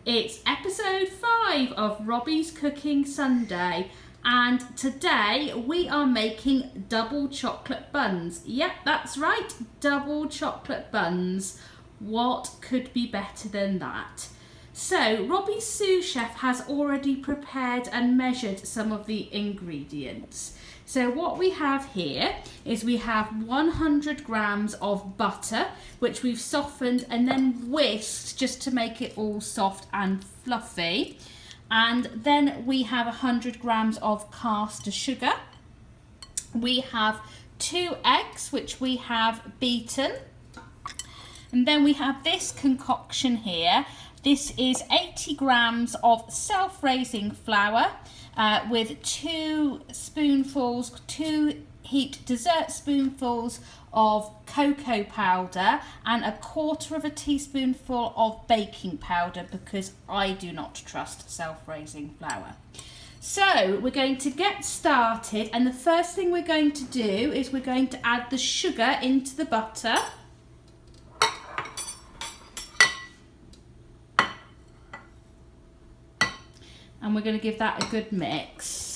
It's episode 5 of Robbies Cooking Sunday, and today we are making double chocolate buns. Yep, that's right, double chocolate buns. What could be better than that? So Robbie's sous chef has already prepared and measured some of the ingredients. So what we have here is we have 100 grams of butter, which we've softened and then whisked just to make it all soft and fluffy. And then we have 100 grams of caster sugar. We have 2 eggs, which we have beaten. And then we have this concoction here. This is 80 grams of self-raising flour with 2 heaped dessert spoonfuls of cocoa powder and 1/4 teaspoonful of baking powder, because I do not trust self-raising flour. So we're going to get started, and the first thing we're going to do is we're going to add the sugar into the butter. And we're going to give that a good mix.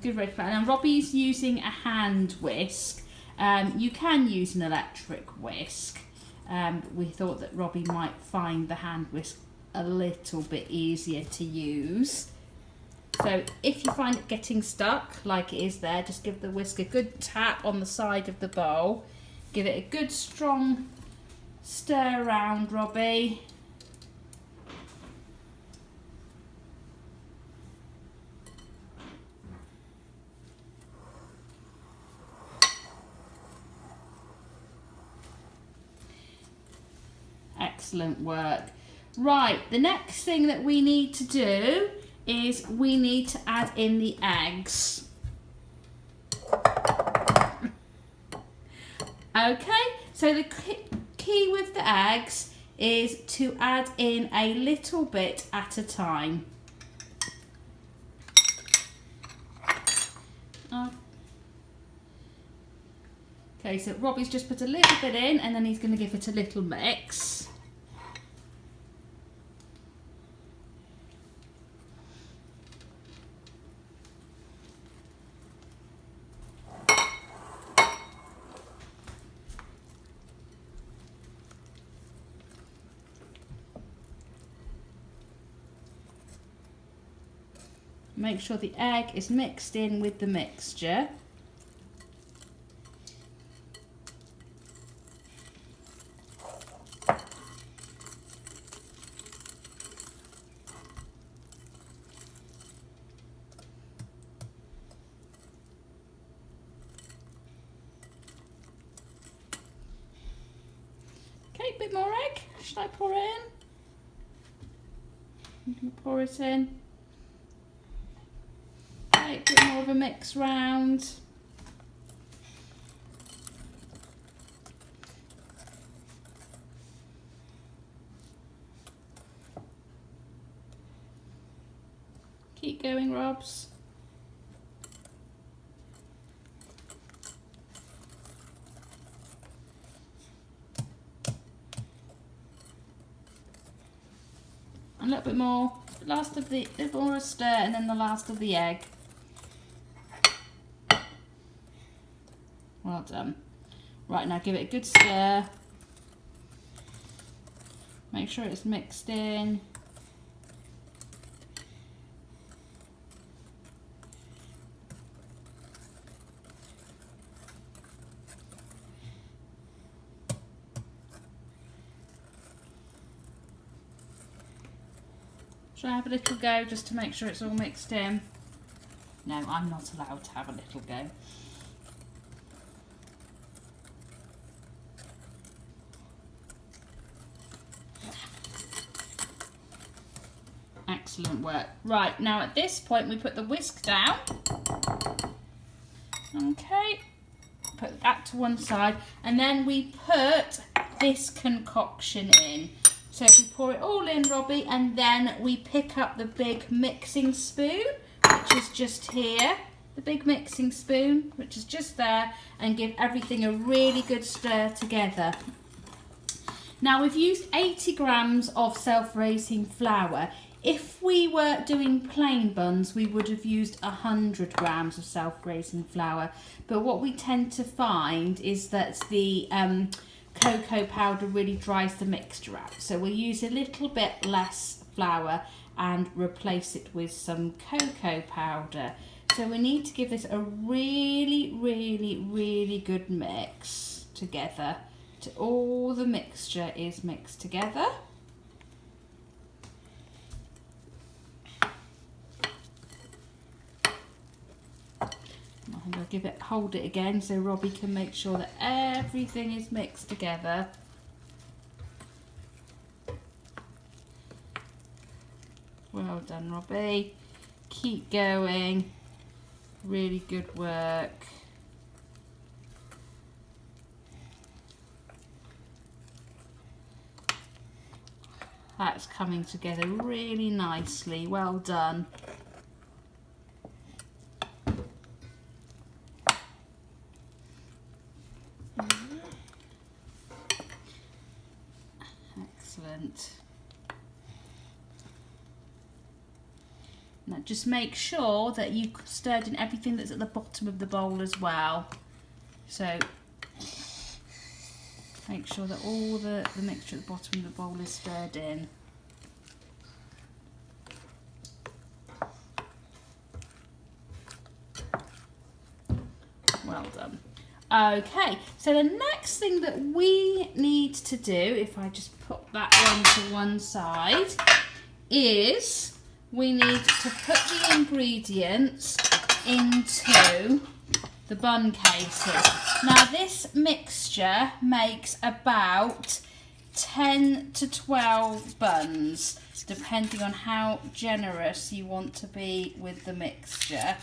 Good red flour. And Robbie's using a hand whisk. You can use an electric whisk. We thought that Robbie might find the hand whisk a little bit easier to use. So if you find it getting stuck like it is there, just give the whisk a good tap on the side of the bowl. Give it a good strong stir around, Robbie. Excellent work. Right, the next thing that we need to do is we need to add in the eggs. Okay, so the key with the eggs is to add in a little bit at a time. Okay, so Robbie's just put a little bit in and then he's going to give it a little mix. Make sure the egg is mixed in with the mixture. Okay, a bit more egg. Should I pour it in? I'm going to pour it in. A bit more of a mix round. Keep going, Robs. A little bit more. Last of the more a stir, and then the last of the egg. Well done. Right, now give it a good stir. Make sure it's mixed in. Should I have a little go just to make sure it's all mixed in? No, I'm not allowed to have a little go. Excellent work. Right, now at this point we put the whisk down. Okay, put that to one side, and then we put this concoction in. So we pour it all in, Robbie, and then we pick up the big mixing spoon, which is just here. The big mixing spoon, which is just there, and give everything a really good stir together. Now we've used 80 grams of self-raising flour. If we were doing plain buns, we would have used 100 grams of self-raising flour. But what we tend to find is that the cocoa powder really dries the mixture out. So we'll use a little bit less flour and replace it with some cocoa powder. So we need to give this a really, really, really good mix together till all the mixture is mixed together. I'm going to hold it again so Robbie can make sure that everything is mixed together. Well done, Robbie. Keep going. Really good work. That's coming together really nicely. Well done. Excellent. Now just make sure that you stirred in everything that's at the bottom of the bowl as well. So make sure that all the mixture at the bottom of the bowl is stirred in. Well done. Okay, so the next thing that we need to do, if I just put that one to one side, is we need to put the ingredients into the bun cases. Now this mixture makes about 10 to 12 buns, depending on how generous you want to be with the mixture.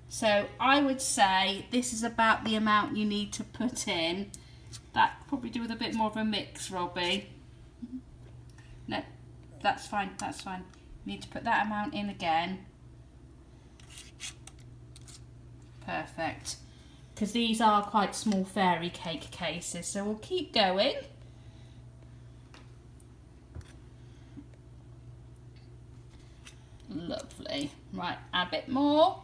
So I would say this is about the amount you need to put in. That could probably do with a bit more of a mix, Robbie. No, that's fine, that's fine. You need to put that amount in again. Perfect. Because these are quite small fairy cake cases, so we'll keep going. Lovely. Right, add a bit more.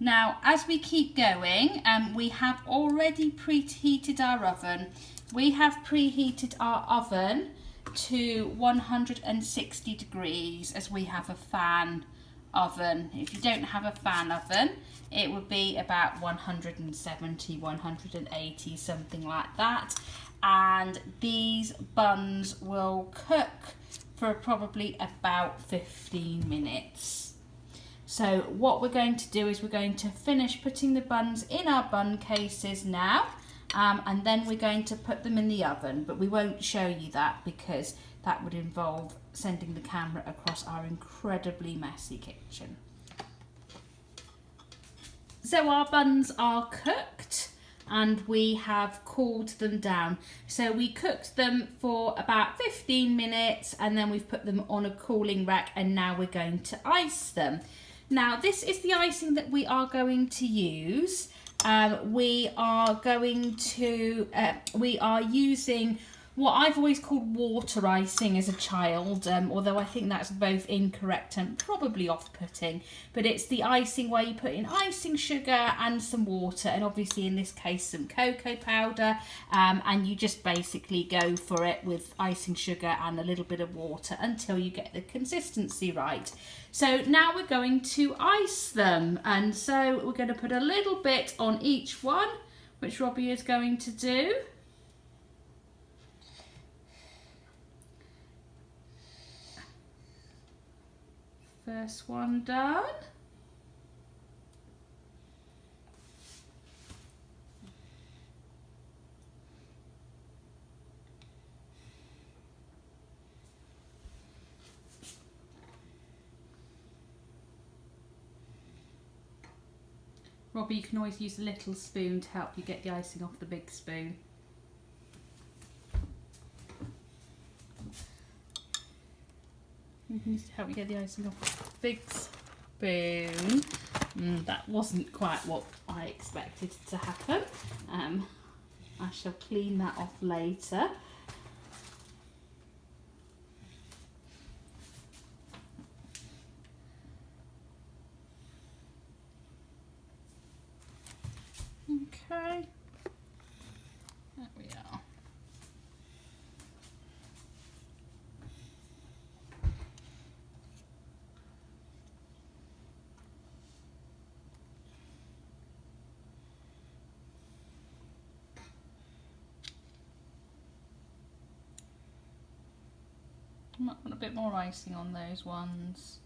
Now, as we keep going, we have already preheated our oven. We have preheated our oven to 160 degrees as we have a fan oven. If you don't have a fan oven, it would be about 170, 180, something like that. And these buns will cook for probably about 15 minutes. So what we're going to do is we're going to finish putting the buns in our bun cases now, and then we're going to put them in the oven, but we won't show you that because that would involve sending the camera across our incredibly messy kitchen. So our buns are cooked and we have cooled them down. So we cooked them for about 15 minutes and then we've put them on a cooling rack, and now we're going to ice them. Now this is the icing that we are going to use. We are using what I've always called water icing as a child, although I think that's both incorrect and probably off-putting. But it's the icing where you put in icing sugar and some water, and obviously in this case some cocoa powder, and you just basically go for it with icing sugar and a little bit of water until you get the consistency right. So now we're going to ice them, and so we're going to put a little bit on each one, which Robbie is going to do. First one done. Robbie, you can always use a little spoon to help you get the icing off the big spoon. You can use to help you get the icing off the big spoon. That wasn't quite what I expected to happen. I shall clean that off later. Okay, there we are. I might want a bit more icing on those ones.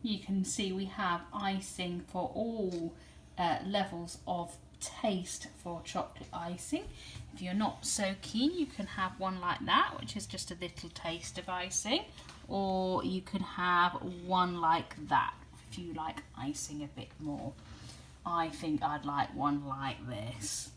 You can see we have icing for all levels of taste for chocolate icing. If you're not so keen, you can have one like that, which is just a little taste of icing, or you can have one like that if you like icing a bit more. I think I'd like one like this.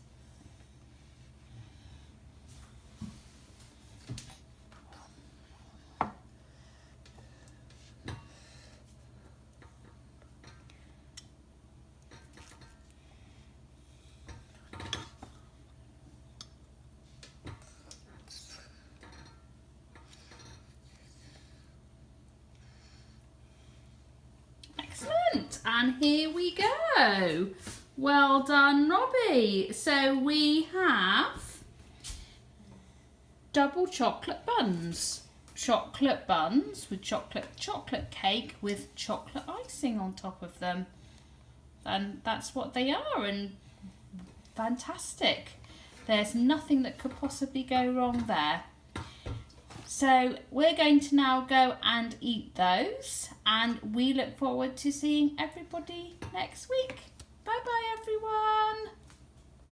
Excellent, and here we go. Well done, Robbie. So we have double chocolate buns. Chocolate buns with chocolate cake with chocolate icing on top of them. And that's what they are, and fantastic. There's nothing that could possibly go wrong there. So we're going to now go and eat those, and we look forward to seeing everybody next week. Bye bye everyone.